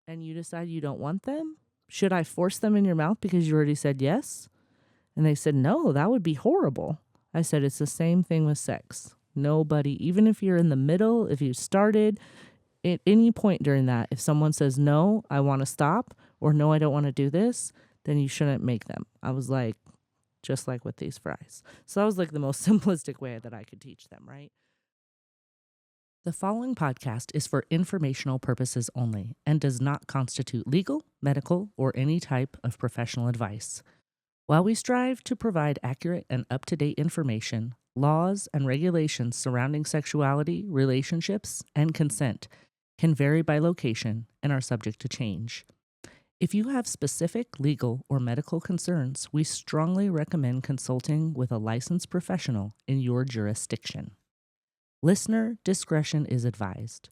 and you decide you don't want them, should I force them in your mouth because you already said yes? And they said, no, that would be horrible. I said, it's the same thing with sex. Nobody, even if you're in the middle, if you started at any point during that, if someone says, no, I want to stop, or no, I don't want to do this, then you shouldn't make them. I was like, just like with these fries. So that was like the most simplistic way that I could teach them, right? The following podcast is for informational purposes only and does not constitute legal, medical, or any type of professional advice. While we strive to provide accurate and up-to-date information, laws and regulations surrounding sexuality, relationships, and consent can vary by location and are subject to change. If you have specific legal or medical concerns, we strongly recommend consulting with a licensed professional in your jurisdiction. Listener discretion is advised,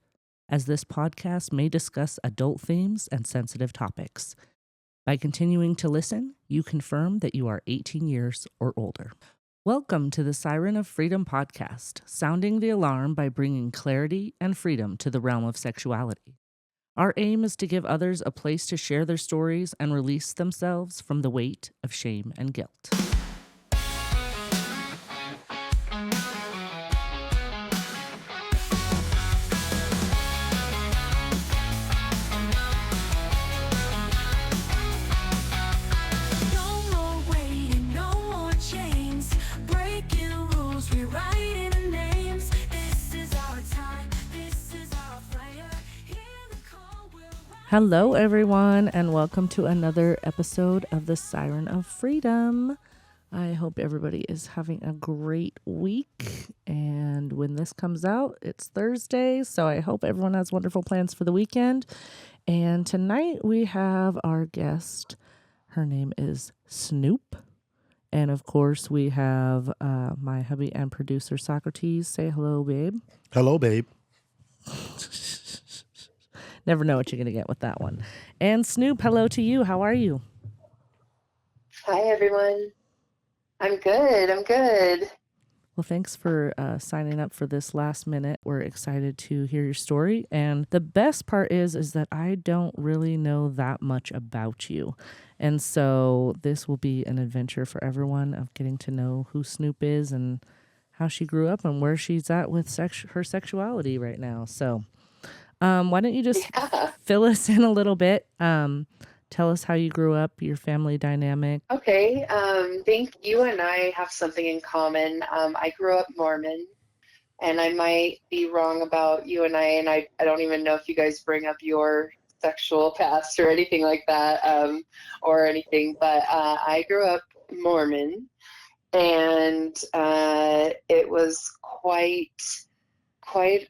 as this podcast may discuss adult themes and sensitive topics. By continuing to listen, you confirm that you are 18 years or older. Welcome to the Siren of Freedom podcast, sounding the alarm by bringing clarity and freedom to the realm of sexuality. Our aim is to give others a place to share their stories and release themselves from the weight of shame and guilt. Hello, everyone, and welcome to another episode of the Siren of Freedom. I hope everybody is having a great week, and when this comes out, it's Thursday, so I hope everyone has wonderful plans for the weekend. And tonight we have our guest. Her name is Snoop, and of course we have my hubby and producer Socrates. Say hello, babe. Hello, babe. Never know what you're going to get with that one. And Snoop, hello to you. How are you? Hi, everyone. I'm good. Well, thanks for signing up for this last minute. We're excited to hear your story. And the best part is that I don't really know that much about you. And so this will be an adventure for everyone of getting to know who Snoop is and how she grew up and where she's at with her sexuality right now. So why don't you just fill us in a little bit? Tell us how you grew up, your family dynamic. Okay. Think you and I have something in common. I grew up Mormon, and I might be wrong about you and I don't even know if you guys bring up your sexual past or anything like that, or anything, but I grew up Mormon, and it was quite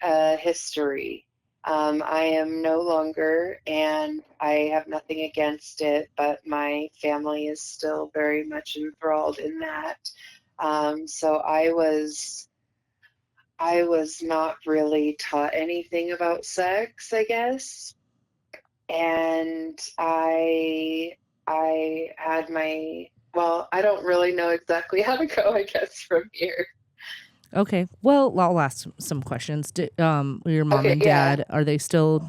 a history. I am no longer, and I have nothing against it, but my family is still very much enthralled in that. So I was not really taught anything about sex, I guess. And I had well, I don't really know exactly how to go, I guess, from here. Okay. Well, I'll ask some questions. Your mom and dad, are they still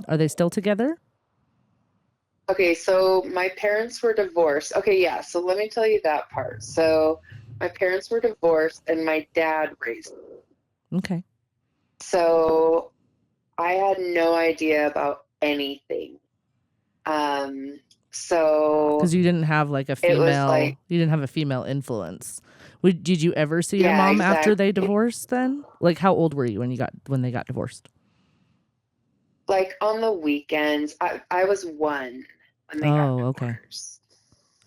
together? Okay, so my parents were divorced. Okay, yeah, so let me tell you that part. So my parents were divorced and my dad raised me. Okay. So I had no idea about anything. So because you didn't have like a female, you didn't have a female influence. Did you ever see your mom after they divorced then? Like, how old were you when they got divorced? Like on the weekends. I was one when they got divorced.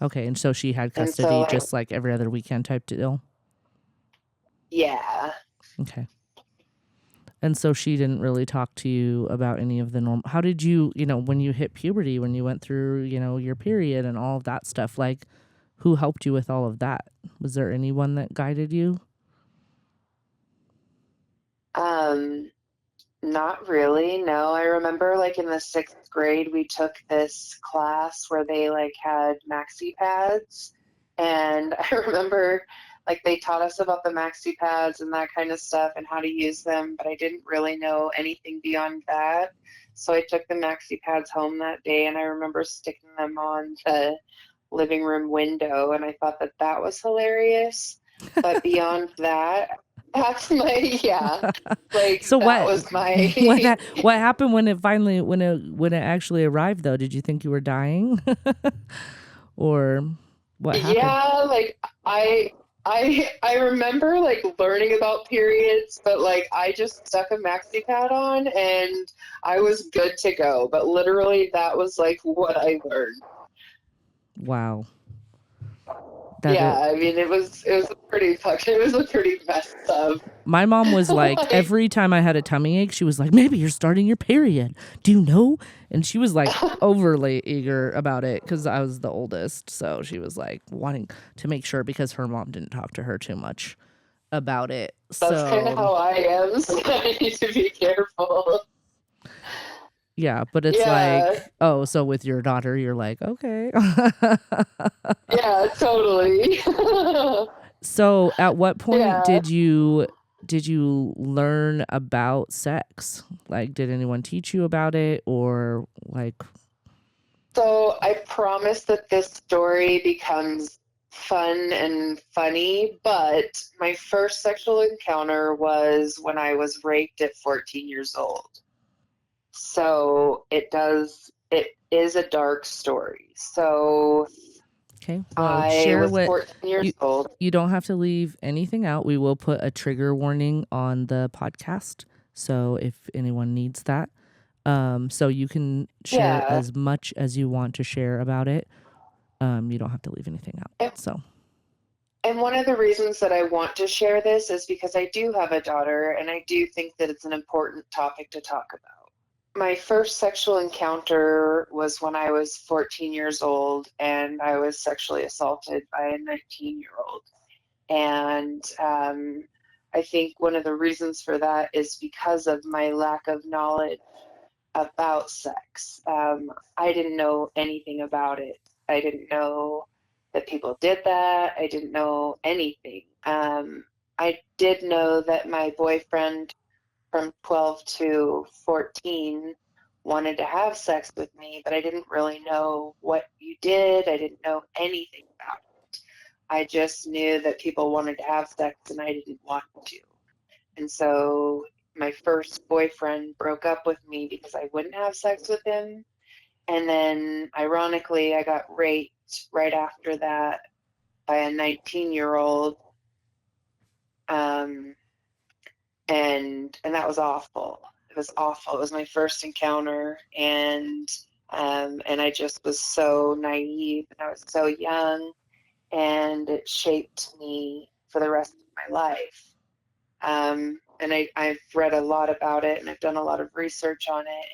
Okay, and so she had custody just like every other weekend type deal? Yeah. Okay. And so she didn't really talk to you about any of the normal. How did you, when you hit puberty, when you went through, your period and all of that stuff, like, who helped you with all of that? Was there anyone that guided you? Not really, no. I remember like in the 6th grade, we took this class where they like had maxi pads. And I remember like they taught us about the maxi pads and that kind of stuff and how to use them, but I didn't really know anything beyond that. So I took the maxi pads home that day, and I remember sticking them on the living room window, and I thought that that was hilarious. But beyond that, that's my, yeah, like So that what was my, what happened when it finally when it actually arrived though? Did you think you were dying? Or what happened? yeah, like I remember like learning about periods, but like I just stuck a maxi pad on and I was good to go. But literally that was like what I learned. Wow. That Yeah, it I mean it was a pretty fucking it was a pretty messed up. My mom was like, Like, every time I had a tummy ache, she was like, maybe you're starting your period. Do you know? And she was like overly eager about it because I was the oldest. So she was like wanting to make sure because her mom didn't talk to her too much about it. that's kind of So how I am, so I need to be careful. yeah, but it's Yeah, like, oh, so with your daughter, you're like, okay. yeah, totally. So at what point Yeah. did you learn about sex? Like, did anyone teach you about it, or like, So I promise that this story becomes fun and funny, but my first sexual encounter was when I was raped at 14 years old. So it is a dark story. So okay, well, I share was what 14 years you old. you don't have to leave anything out. We will put a trigger warning on the podcast. So if anyone needs that, so you can share Yeah. as much as you want to share about it. You don't have to leave anything out. And, So, and one of the reasons that I want to share this is because I do have a daughter and I do think that it's an important topic to talk about. My first sexual encounter was when I was 14 years old and I was sexually assaulted by a 19-year-old. And I think one of the reasons for that is because of my lack of knowledge about sex. I didn't know anything about it. I didn't know that people did that. I didn't know anything. I did know that my boyfriend from 12 to 14 wanted to have sex with me, but I didn't really know what you did. I didn't know anything about it. I just knew that people wanted to have sex and I didn't want to. And so my first boyfriend broke up with me because I wouldn't have sex with him. And then ironically, I got raped right after that by a 19-year-old. Um, and that was awful. It was awful. It was my first encounter, and I just was so naive, and I was so young, and it shaped me for the rest of my life. And I've read a lot about it, and I've done a lot of research on it,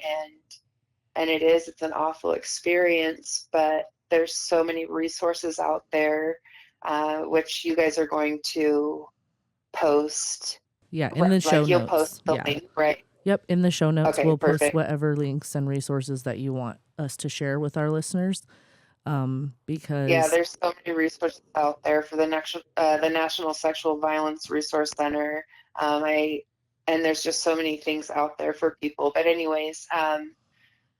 and it's an awful experience, but there's so many resources out there, which you guys are going to post. yeah, in the show Like you'll notes. post the Yeah. link, right? Yep, in the show notes, Okay, we'll post perfect. whatever links and resources that you want us to share with our listeners. Yeah, Because there's so many resources out there for the National Sexual Violence Resource Center. I and there's just so many things out there for people. But anyways,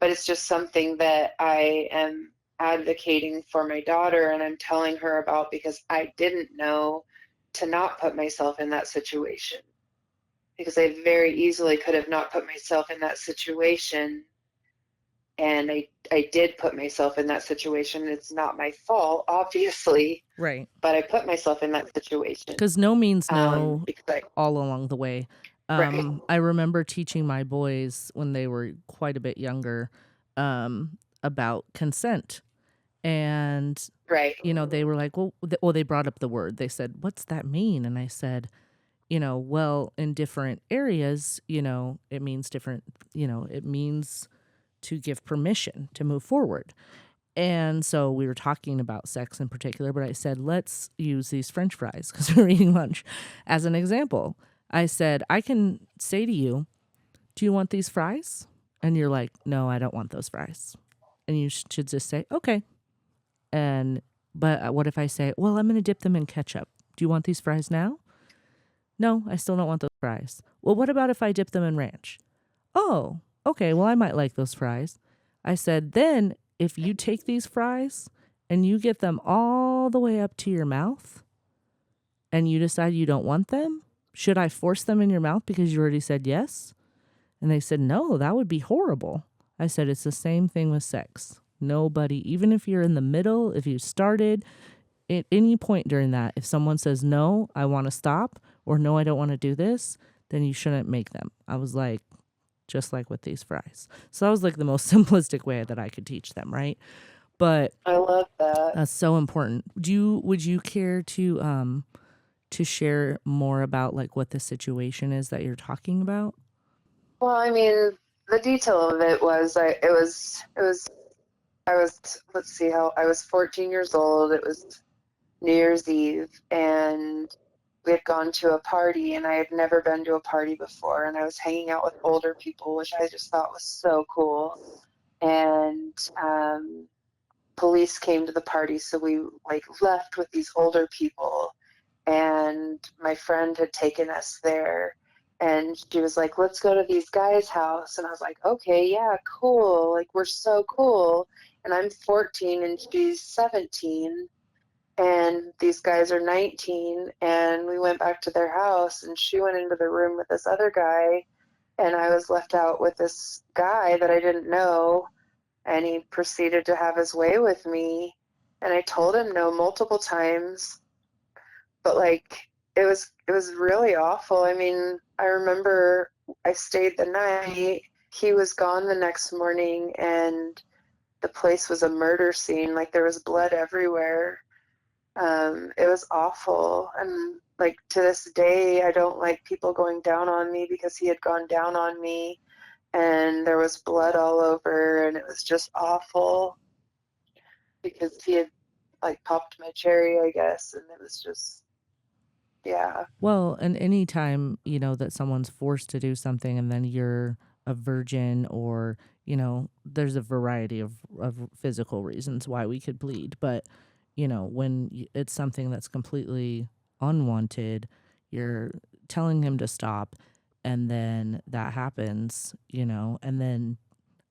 but it's just something that I am advocating for my daughter, and I'm telling her about because I didn't know to not put myself in that situation, because I very easily could have not put myself in that situation, and I did put myself in that situation. It's not my fault, obviously, right, but I put myself in that situation. because no means no Because I, all along the way. right, I remember teaching my boys when they were quite a bit younger about consent. And, right, they were like, well, they brought up the word. They said, what's that mean? And I said, well, in different areas, it means different, it means to give permission to move forward. And so we were talking about sex in particular, but I said, let's use these French fries because we were eating lunch as an example. I said, I can say to you, do you want these fries? And you're like, no, I don't want those fries. And you should just say, okay. But what if I say, well, I'm going to dip them in ketchup. Do you want these fries now? No, I still don't want those fries. Well, what about if I dip them in ranch? Oh, okay, well, I might like those fries. I said, then if you take these fries and you get them all the way up to your mouth and you decide you don't want them, should I force them in your mouth because you already said yes? And they said, no, that would be horrible. I said, it's the same thing with sex. Nobody, even if you're in the middle, if you started at any point during that, if someone says, no, I want to stop, or no, I don't want to do this, then you shouldn't make them. I was like, just like with these fries. So that was like the most simplistic way that I could teach them, right? But I love that. that's so important. Would you care to share more about like what the situation is that you're talking about? Well, I mean, the detail of it was I was, let's see how, I was 14 years old. It was New Year's Eve, and we had gone to a party, and I had never been to a party before, and I was hanging out with older people, which I just thought was so cool. And police came to the party, so we like left with these older people, and my friend had taken us there, and she was like, let's go to these guys' house. And I was like, okay, yeah, cool, like we're so cool. And I'm 14 and she's 17, and these guys are 19, and we went back to their house, and she went into the room with this other guy, and I was left out with this guy that I didn't know, and he proceeded to have his way with me. And I told him no multiple times, but like it was really awful. I mean, I remember I stayed the night. He was gone the next morning, and the place was a murder scene. Like there was blood everywhere. It was awful. And like to this day, I don't like people going down on me because he had gone down on me, and there was blood all over, and it was just awful because he had like popped my cherry, I guess, and it was just, yeah. Well, and anytime, that someone's forced to do something and then you're a virgin or, there's a variety of physical reasons why we could bleed. But, when it's something that's completely unwanted, you're telling him to stop and then that happens, and then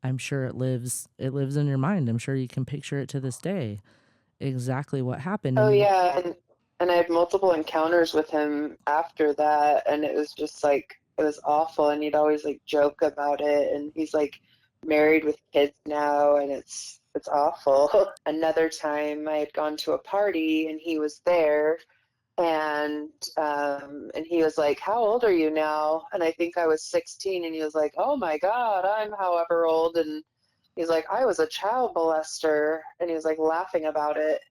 I'm sure it lives in your mind. I'm sure you can picture it to this day exactly what happened. Oh And yeah, and I had multiple encounters with him after that, and it was just like it was awful, and he'd always like joke about it, and he's like married with kids now, and it's awful. Another time I had gone to a party and he was there, and he was like, "How old are you now?" And I think I was 16, and he was like, "Oh my God, I'm however old." And he's like, "I was a child molester," and he was like laughing about it.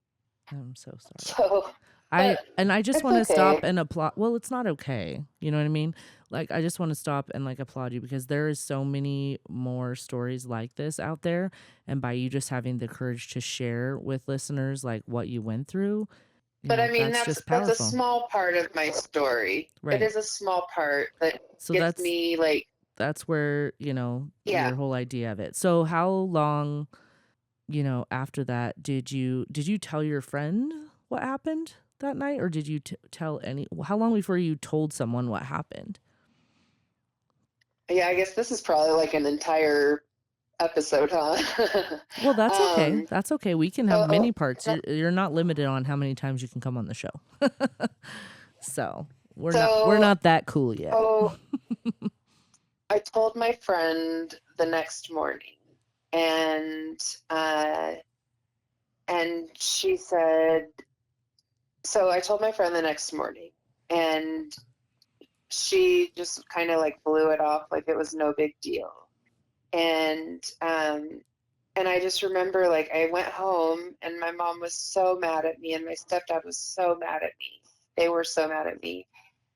I'm so sorry. So, but I just it's want to stop okay. and applaud. Well, it's not okay. You know what I mean? Like I just want to stop and like applaud you because there is so many more stories like this out there, and by you just having the courage to share with listeners like what you went through, But I mean, that's that's just that's a powerful. small part of my story. It Right. is a small part that So gets me like, that's where, yeah. your whole idea of it. So how long, after that did you tell your friend what happened that night or did you tell how long before you told someone what happened? Yeah, I guess this is probably like an entire episode, huh? Well, that's okay. um, That's okay. We can have so, many parts. You're not limited on how many times you can come on the show. So we're so, not that cool yet. oh, I told my friend the next morning, and uh, and she said, so I told my friend the next morning, and she just kind of like blew it off like it was no big deal. And and I just remember like I went home and my mom was so mad at me and my stepdad was so mad at me. They were so mad at me.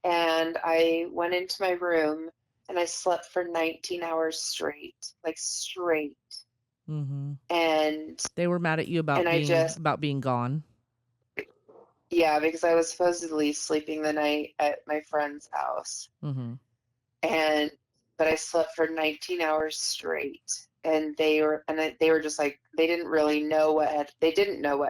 And I went into my room and I slept for 19 hours straight, like straight. Hmm. And They were mad at you and I just, about being gone. yeah, because I was supposedly sleeping the night at my friend's house. Hmm. And but I slept for 19 hours straight, and they were just like they didn't know what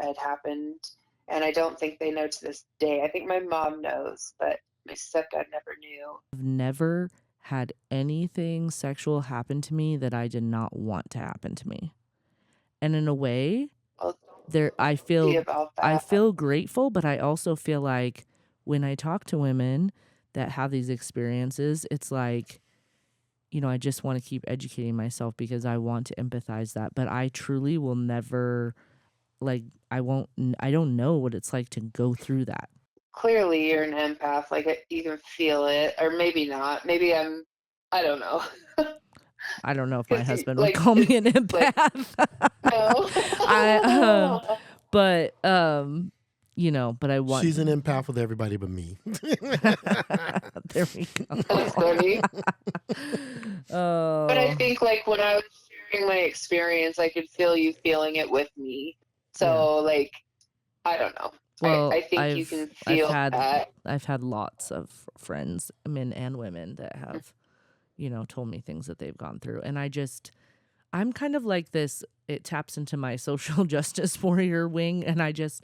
had happened, and I don't think they know to this day. I think my mom knows, but my stepdad never knew. I've never had anything sexual happen to me that I did not want to happen to me. And in a way, Well, there see about I that. feel grateful, but I also feel like when I talk to women that have these experiences, it's like, you know, I just want to keep educating myself because I want to empathize that, but I truly will never, like, I don't know what it's like to go through that. Clearly, you're an empath. Like you can feel it, or maybe not. Maybe I don't know. I don't know if my Because husband would like call me it's an like empath. no. I but you know, but I want She's an empath with everybody but me. there we That's funny. go. But I Oh, think like when I was sharing my experience, I could feel you feeling it with me. yeah. So like I don't know. I Well, think you can feel that. I've had lots of friends, men and women, that have, you know, told me things that they've gone through. And I'm kind of like this, it taps into my social justice warrior wing, and I just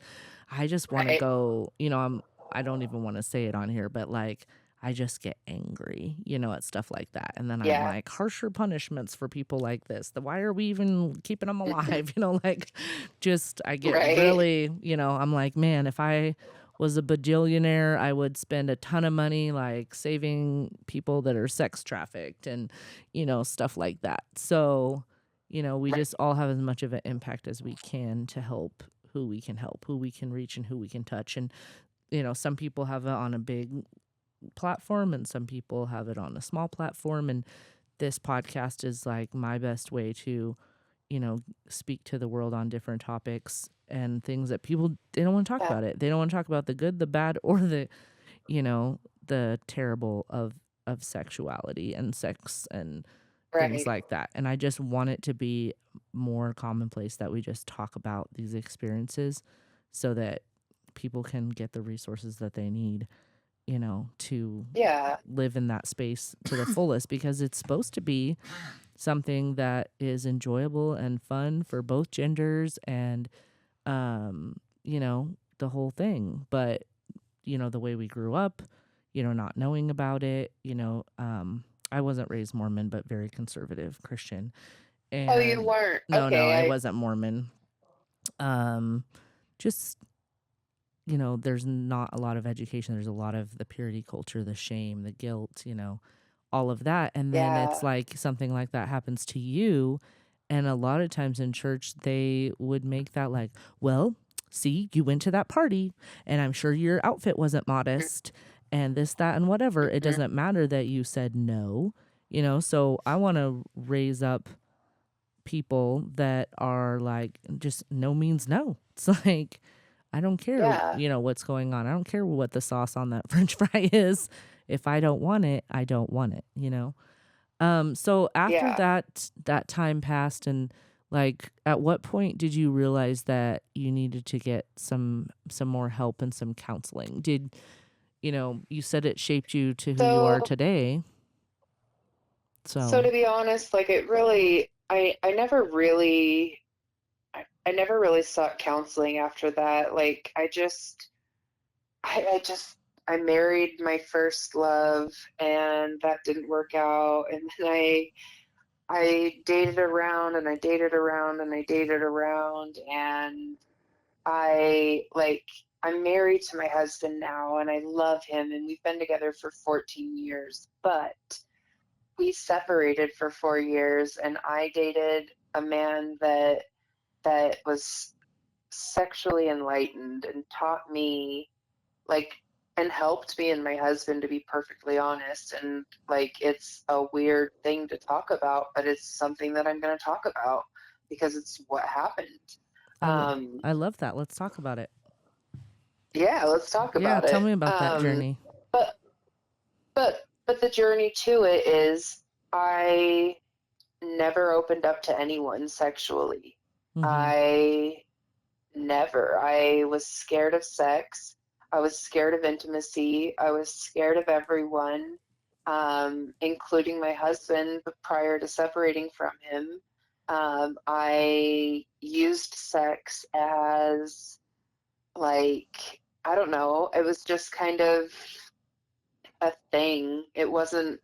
want to Right. go, you know, I don't even want to say it on here, but like I just get angry, you know, at stuff like that. And then I'm Yeah. like, harsher punishments for people like this. Why are we even keeping them alive? You know, like just I get Right. really, you know, I'm like, man, if I was a bajillionaire, I would spend a ton of money like saving people that are sex trafficked and, you know, stuff like that. So, you know, we just all have as much of an impact as we can to help who we can help, who we can reach, and who we can touch. And, you know, some people have it on a big platform and some people have it on a small platform. And this podcast is like my best way to, you know, speak to the world on different topics and things that people, they don't want to talk Yeah. about it. They don't want to talk about the good, the bad, or the, you know, the terrible of sexuality and sex and things Right. like that. And I just want it to be more commonplace that we just talk about these experiences so that people can get the resources that they need, you know, to Yeah. live in that space to the fullest, because it's supposed to be something that is enjoyable and fun for both genders and you know, the whole thing. But you know, the way we grew up, you know, not knowing about it, you know, I wasn't raised Mormon, but very conservative Christian. Oh, you And weren't. no, Okay. I wasn't Mormon. Um, just, you know, there's not a lot of education. There's a lot of the purity culture, the shame, the guilt, you know, all of that. And then it's Yeah. like something like that happens to you. And a lot of times in church, they would make that like, well, see, you went to that party and I'm sure your outfit wasn't modest and this, that, and whatever. It Mhm. doesn't matter that you said no, you know? So I want to raise up people that are like, just no means no. It's like, I don't care, Yeah. you know, what's going on. I don't care what the sauce on that French fry is. If I don't want it, I don't want it, you know? So after Yeah. that time passed, and like at what point did you realize that you needed to get some more help and some counseling? Did, you know, you said it shaped you to who you are So today. so So, to be honest, like it really I never really sought counseling after that. Like I just I married my first love and that didn't work out, and then I dated around and I dated around and I dated around, and I'm married to my husband now and I love him and we've been together for 14 years, but we separated for 4 years and I dated a man that was sexually enlightened and taught me like and helped me and my husband, to be perfectly honest. And like it's a weird thing to talk about, but it's something that I'm going to talk about because it's what happened. I lo- um I love that. Let's talk about it. yeah, let's talk Yeah, about tell it. me about that journey. But but the journey to it is I never opened up to anyone sexually. Mhm. I Never. I was scared of sex. I was scared of intimacy. I was scared of everyone, including my husband prior to separating from him. I used sex as, like, I don't know, it was just kind of a thing. It wasn't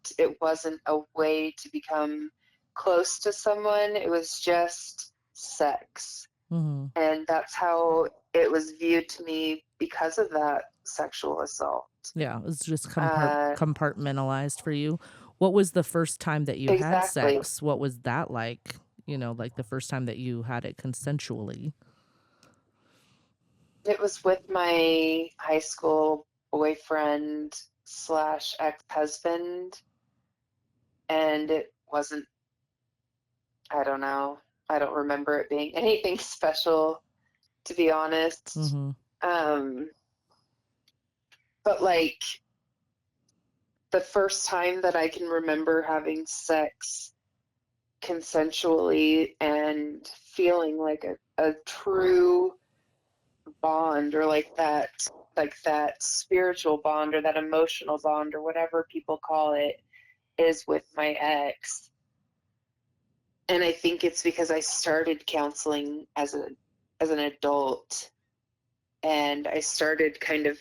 a way to become close to someone. It was just sex. Mm-hmm. And that's how it was viewed to me because of that sexual assault. Yeah, it was just Uh, compartmentalized for you. What was the first time that you had exactly. sex? What was that like? Like the first time that you had it consensually. It was with my high school boyfriend slash ex-husband, and it wasn't, I don't know. I don't remember it being anything special, to be honest. Mm-hmm. But like the first time that I can remember having sex consensually and feeling like a true bond, or like that spiritual bond or that emotional bond or whatever people call it, is with my ex. And I think it's because I started counseling as an adult, and I started kind of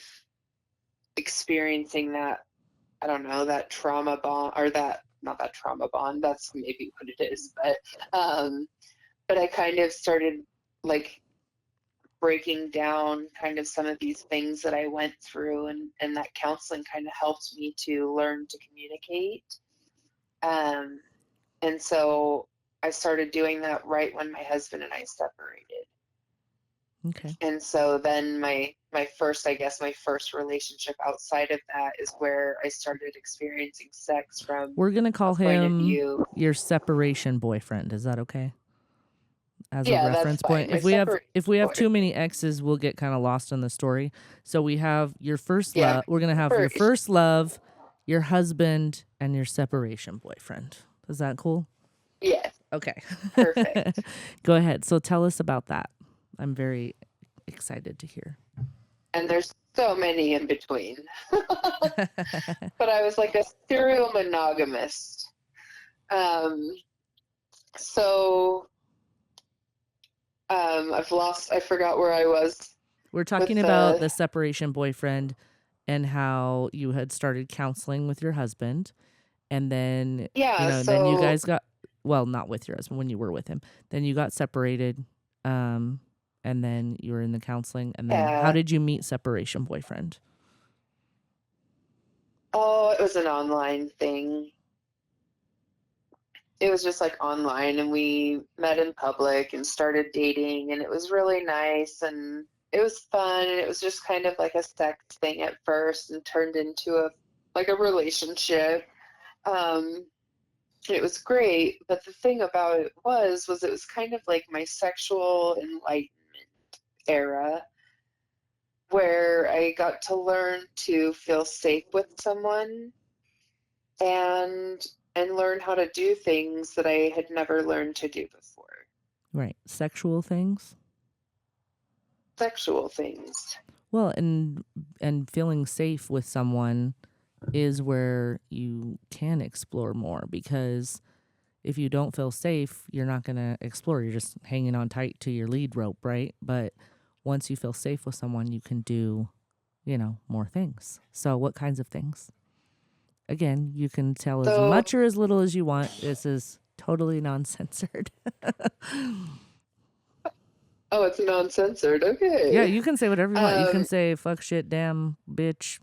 experiencing that, I don't know, that trauma bond, or that, not that trauma bond, that's maybe what it is, but I kind of started like breaking down kind of some of these things that I went through, and that counseling kind of helped me to learn to communicate. And so I started doing that right when my husband and I separated. Okay. And so then my first, I guess, my first relationship outside of that is where I started experiencing sex from We're going to call a point of him view. your separation boyfriend. Is that okay? As a Yeah, that's reference fine. point. My If we have separation too many exes, we'll get kind of lost in the story. So we have your first yeah, love. We're going to have your first. first love, your husband, and your separation boyfriend. Is that cool? Yes, Okay. perfect. Go ahead. So tell us about that. I'm very excited to hear. And there's so many in between. But I was like a serial monogamist. So I forgot where I was. We're talking about the separation boyfriend and how you had started counseling with your husband. And then, Yeah, then you so guys got, well, not with your husband, when you were with him. Then you got separated. And then you were in the counseling. And then how yeah. did you meet separation boyfriend? Oh, it was an online thing. It was just like online, and we met in public and started dating, and it was really nice, and it was fun, and it was just kind of like a sex thing at first and turned into a relationship. It was great, but the thing about it was it was kind of like my sexual enlightenment era, where I got to learn to feel safe with someone, and learn how to do things that I had never learned to do before. Right. Sexual things? Sexual things. Well, and feeling safe with someone is where you can explore more, because if you don't feel safe, you're not going to explore. You're just hanging on tight to your lead rope, right? But once you feel safe with someone, you can do, more things. So what kinds of things? Again, you can tell as So, much or as little as you want. This is totally non-censored. oh, it's non-censored. Yeah, Okay. you can say whatever you want. You can Um, say fuck, shit, damn, bitch,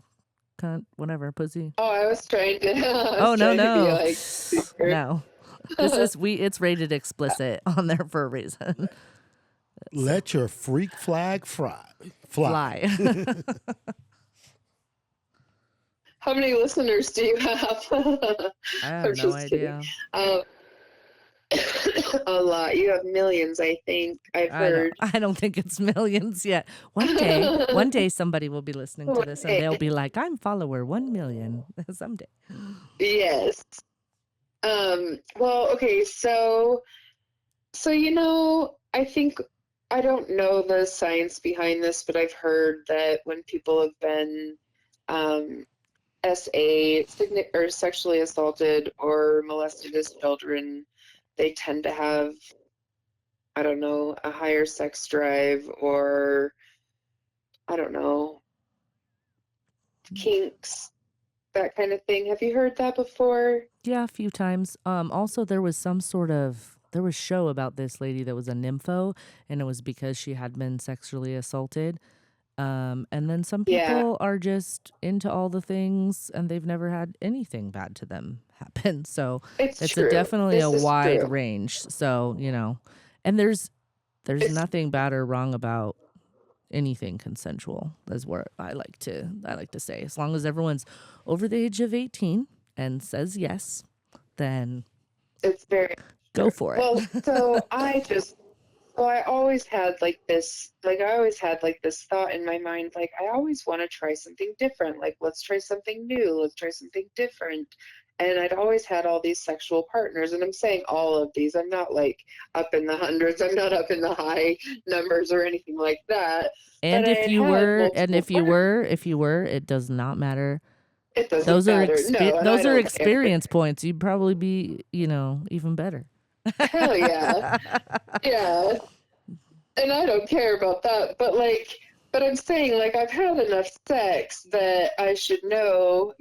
cunt, whatever, pussy. oh, I was trying to, I Oh, was no, trying to be no. like super. No. It's rated explicit on there for a reason. Let your freak flag fly. Fly. How many listeners do you have? I I'm have no just kidding. idea. Um, a lot. You have millions, I think. I've heard. I don't think it's millions yet. One day somebody will be listening to this and they'll be like, I'm follower 1 million someday. Yes. Well, okay, so I think, I don't know the science behind this, but I've heard that when people have been or sexually assaulted or molested as children, they tend to have, I don't know, a higher sex drive, or I don't know, kinks. that kind of thing. Have you heard that before? Yeah, a few times. Also, there was there was show about this lady that was a nympho, and it was because she had been sexually assaulted. And then some Yeah, people are just into all the things, and they've never had anything bad to them happen. So it's it's a true. definitely a This is wide true. range. So and there's It's nothing bad or wrong about anything consensual. Is what I like to say. As long as everyone's over the age of 18 and says yes, then it's very go true. for it. Well, I always had like this thought in my mind, like I always want to try something different. Like let's try something new, let's try something different. And I'd always had all these sexual partners, and I'm saying all of these. I'm not like up in the hundreds. I'm not up in the high numbers or anything like that. But And I if had you had were, and multiple partners. if you were, it does not matter. It doesn't matter. No, and I Those are don't care. experience points. You'd probably be, even better. Hell yeah. Yeah. And I don't care about that, but I'm saying like I've had enough sex that I should know,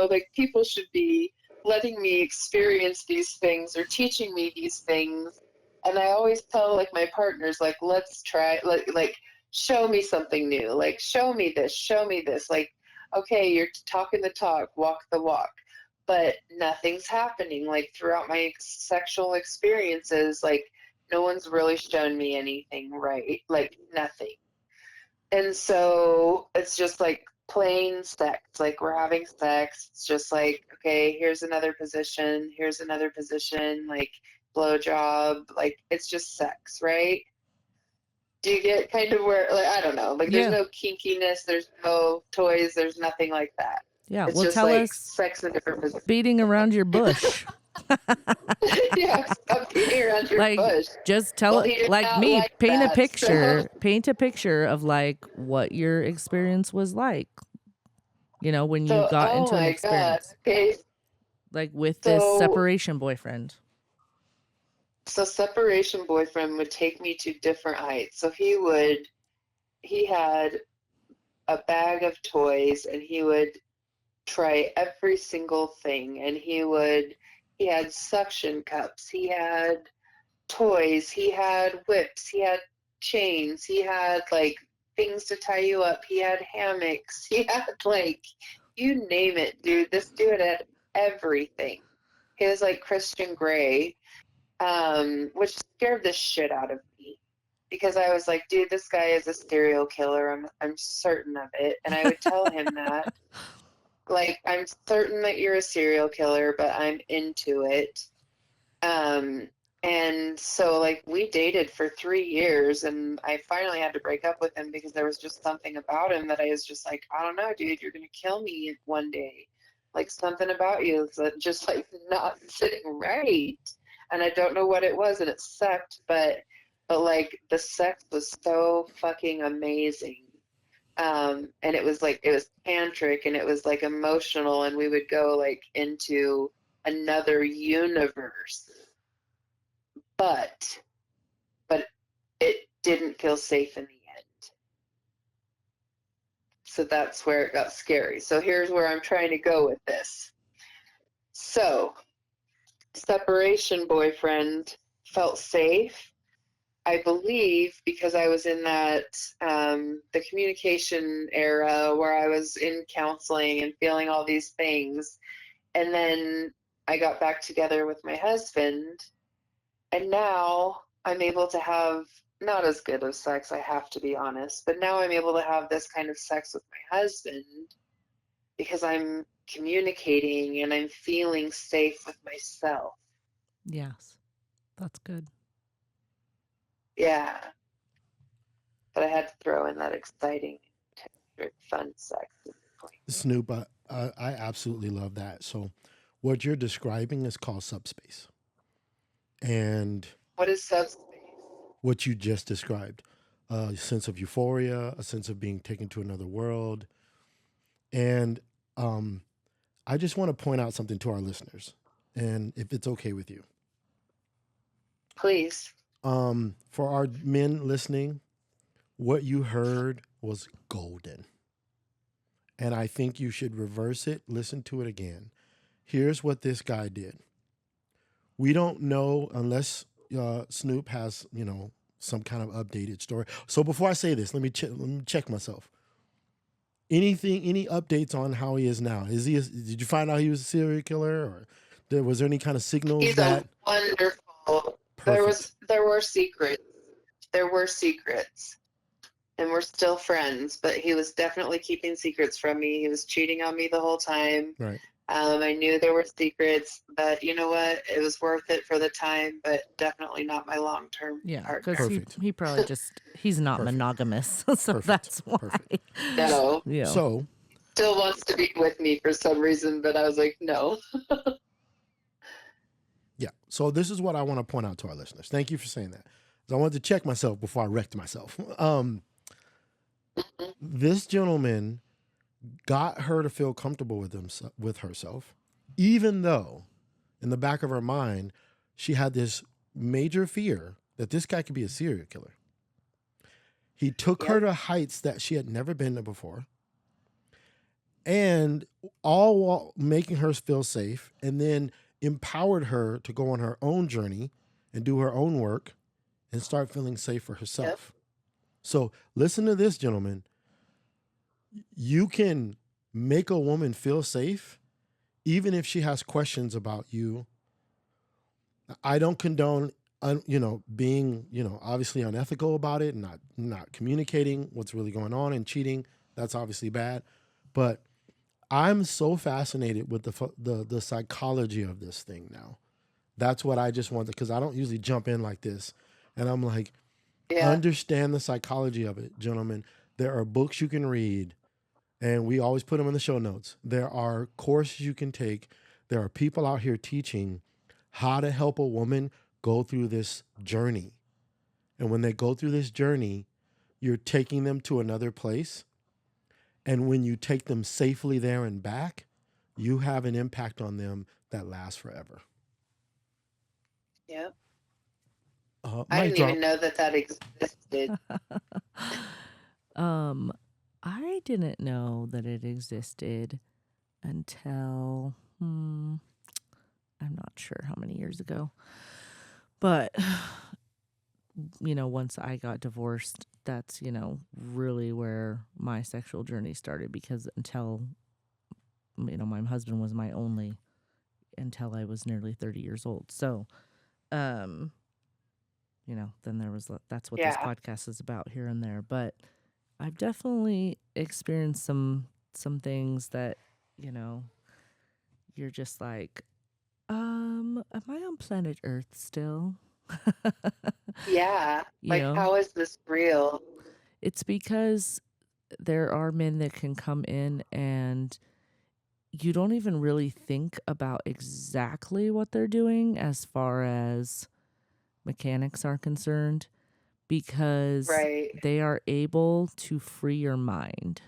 like people should be letting me experience these things or teaching me these things. And I always tell like my partners, like, let's try, like show me something new, like show me this, show me this. Like, okay, you're talking the talk, walk the walk, but nothing's happening. Like throughout my sexual experiences, like no one's really shown me anything, right? Like nothing. And so it's just like plain sex. Like we're having sex. It's just like, okay, here's another position, like blowjob. Like it's just sex, right? Do you get kind of where, like, I don't know, like there's Yeah. no kinkiness, there's no toys, there's nothing like that. Yeah. It's Well, just tell like us sex in different positions. beating around your bush. Yeah, stop beating around your Like, bush. just tell Well, it he did like not me, like that. So, paint a picture of like what your experience was like, when you got oh into an my God. experience Okay, like with this so separation boyfriend. so separation boyfriend would take me to different heights. So he had a bag of toys and he would try every single thing, and he had suction cups, he had toys, he had whips, he had chains, he had like things to tie you up, he had hammocks, he had like you name it, dude. This dude had everything. He was like Christian Grey, which scared the shit out of me because I was like, dude, this guy is a serial killer. I'm certain of it, and I would tell him that. Like, I'm certain that you're a serial killer, but I'm into it. Um, and so, like, we dated for 3 years, and I finally had to break up with him because there was just something about him that I was just like, I don't know, dude, you're gonna kill me one day. Like, something about you is just like not sitting right. And I don't know what it was, and it sucked, but like the sex was so fucking amazing. And it was tantric and it was like emotional, and we would go like into another universe, but but it didn't feel safe in the end. So that's where it got scary. So here's where I'm trying to go with this. So separation boyfriend felt safe, I believe, because I was in that the communication era where I was in counseling and feeling all these things. And then I got back together with my husband, and now I'm able to have not as good of sex, I have to be honest, but now I'm able to have this kind of sex with my husband because I'm communicating and I'm feeling safe with myself. Yes. That's good. Yeah. But I had to throw in that exciting, fun sex at this point. Snoop, I absolutely love that. So, what you're describing is called subspace. And What is subspace? what you just described, a sense of euphoria, a sense of being taken to another world. And um, I just want to point out something to our listeners, and if it's okay with you. Please. For our men listening, what you heard was golden. And I think you should reverse it, listen to it again. Here's what this guy did. We don't know unless Snoop has, some kind of updated story. So before I say this, let me check myself. Any updates on how he is now? Did you find out he was a serial killer, or was there any kind of signals He's that? a wonderful. Perfect. There were secrets. There were secrets. And we're still friends, but he was definitely keeping secrets from me. He was cheating on me the whole time. Right. I knew there were secrets, but you know what? It was worth it for the time, but definitely not my long-term Yeah, partner. because he probably he's not Perfect. monogamous, so Perfect. that's why. Perfect. No. Yeah. So Still wants to be with me for some reason, but I was like, no. yeah. So this is what I want to point out to our listeners. Thank you for saying that. I wanted to check myself before I wrecked myself. This gentleman got her to feel comfortable with herself, even though in the back of her mind she had this major fear that this guy could be a serial killer. He took her to heights that she had never been to before, and all while making her feel safe, and then empowered her to go on her own journey and do her own work and start feeling safe for herself. So listen to this, gentlemen. You can make a woman feel safe even if she has questions about you. I don't condone being obviously unethical about it and not communicating what's really going on and cheating. That's obviously bad, but I'm so fascinated with the psychology of this thing now. That's what I just wanted, because I don't usually jump in like this, and I'm like, understand the psychology of it, gentlemen. There are books you can read, and we always put them in the show notes. There are courses you can take. There are people out here teaching how to help a woman go through this journey. And when they go through this journey, you're taking them to another place. And when you take them safely there and back, you have an impact on them that lasts forever. Yep. I didn't even know that existed. I didn't know that it existed until I'm not sure how many years ago. But once I got divorced, that's really where my sexual journey started, because until my husband was my only until I was nearly 30 years old. So then there was that's what this podcast is about here and there. But I've definitely experienced some things that you're just like, am I on planet Earth still? Yeah. How is this real? It's because there are men that can come in and you don't even really think about exactly what they're doing as far as mechanics are concerned, because they are able to free your mind.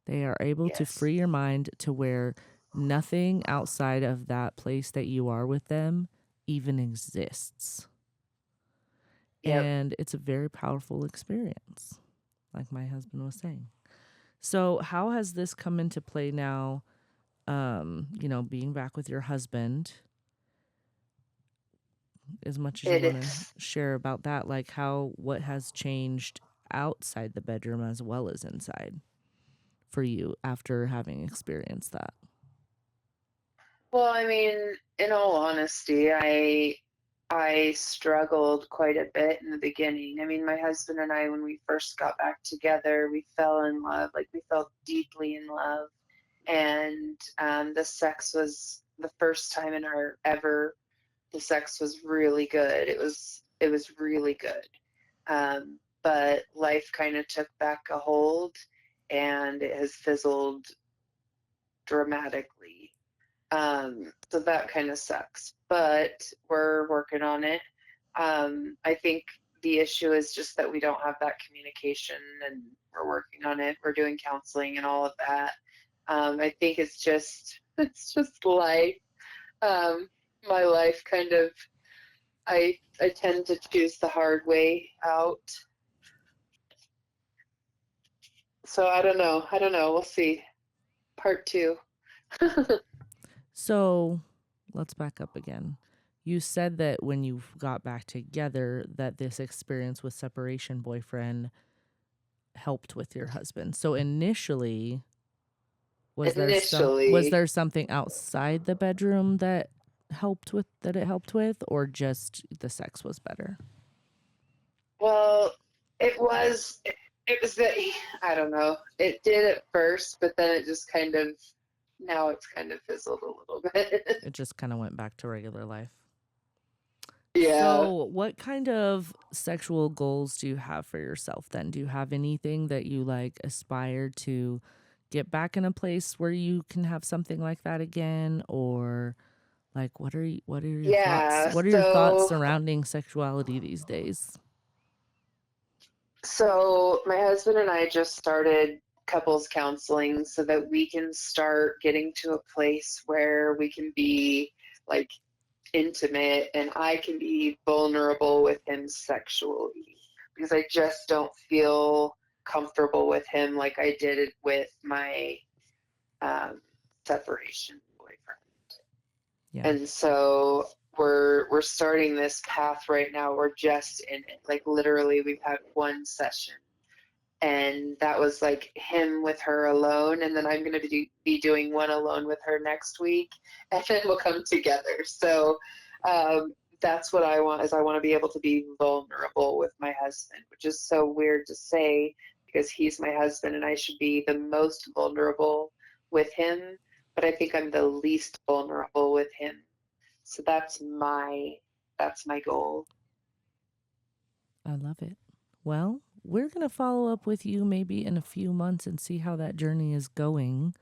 They are able to free your mind to where nothing outside of that place that you are with them even exists. And it's a very powerful experience, like my husband was saying. So how has this come into play now, being back with your husband? As much as you want to share about that, like what has changed outside the bedroom as well as inside for you after having experienced that? Well, I mean, in all honesty, I struggled quite a bit in the beginning. I mean, my husband and I, when we first got back together, we fell in love. Like, we fell deeply in love. And the sex was the first time in our ever, the sex was really good. It was really good. But life kind of took back a hold, and it has fizzled dramatically. So that kind of sucks, but we're working on it. I think the issue is just that we don't have that communication, and we're working on it. We're doing counseling and all of that. I think it's just life. My life kind of, I tend to choose the hard way out. So I don't know. We'll see. part 2. So let's back up again. You said that when you got back together that this experience with separation boyfriend helped with your husband. So initially, was there something outside the bedroom that it helped with, or just the sex was better? Well, it was that, I don't know. It did at first, but then it just now it's kind of fizzled a little bit. It just kind of went back to regular life. Yeah. So what kind of sexual goals do you have for yourself then? Do you have anything that you aspire to get back in a place where you can have something like that again? Or what are your thoughts? What are your thoughts surrounding sexuality these days? So my husband and I just started couples counseling so that we can start getting to a place where we can be intimate and I can be vulnerable with him sexually, because I just don't feel comfortable with him like I did it with my separation boyfriend. Yeah. And so we're starting this path right now. We're just in it. Literally, we've had one session, and that was him with her alone, and then I'm going to be doing one alone with her next week, and then we'll come together. So that's what I want, is I want to be able to be vulnerable with my husband, which is so weird to say because he's my husband and I should be the most vulnerable with him, but I think I'm the least vulnerable with him. So that's my goal. I love it. Well, we're going to follow up with you maybe in a few months and see how that journey is going.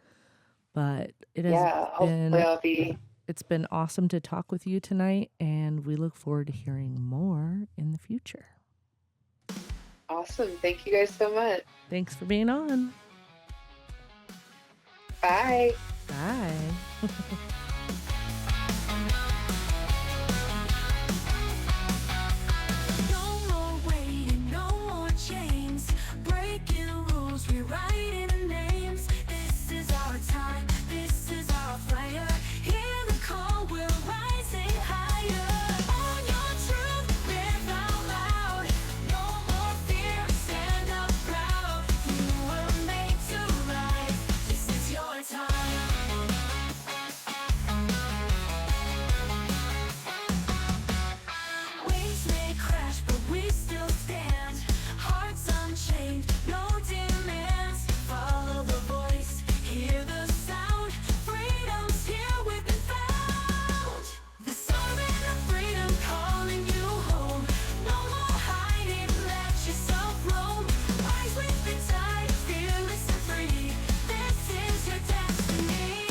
But it's been awesome to talk with you tonight, and we look forward to hearing more in the future. Awesome. Thank you guys so much. Thanks for being on. Bye. Bye. Reigniting names. This is our time. This is our fire. Hear the call. We're rising higher. On your truth, live out loud. No more fear. Stand up proud. You were made to rise. This is your time. Waves may crash, but we still stand. Hearts unchained. No demands. Follow the voice, hear the sound. Freedom's here, we've been found. The siren of freedom calling you home. No more hiding, let yourself roam. Rise with the tide, fearless and free. This is your destiny.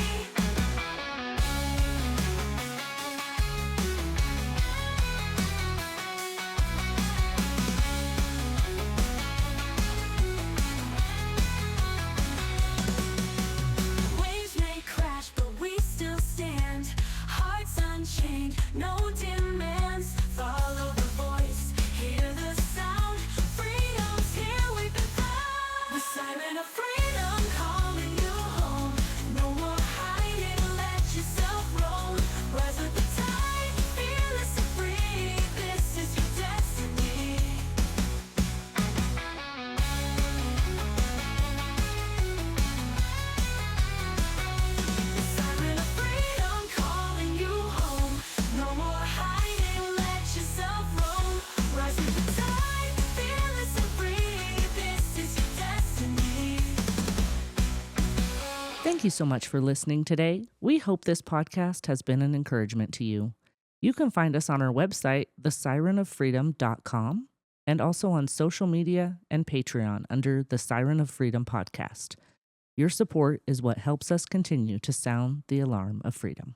Waves may crash, but we still stand. Hearts unchained, no demands. Follow the voice, hear the sound. Freedom's here, we've been found. The siren of freedom calling you home. No more hiding, let yourself roam. Rise with the tide, fearless and free. This is your destiny. The siren of freedom calling you home. No more hiding, let yourself roam. Rise with the tide, fearless and free. This is your destiny. Thank you so much for listening today. We hope this podcast has been an encouragement to you. You can find us on our website, thesirenoffreedom.com, and also on social media and Patreon under the Siren of Freedom podcast. Your support is what helps us continue to sound the alarm of freedom.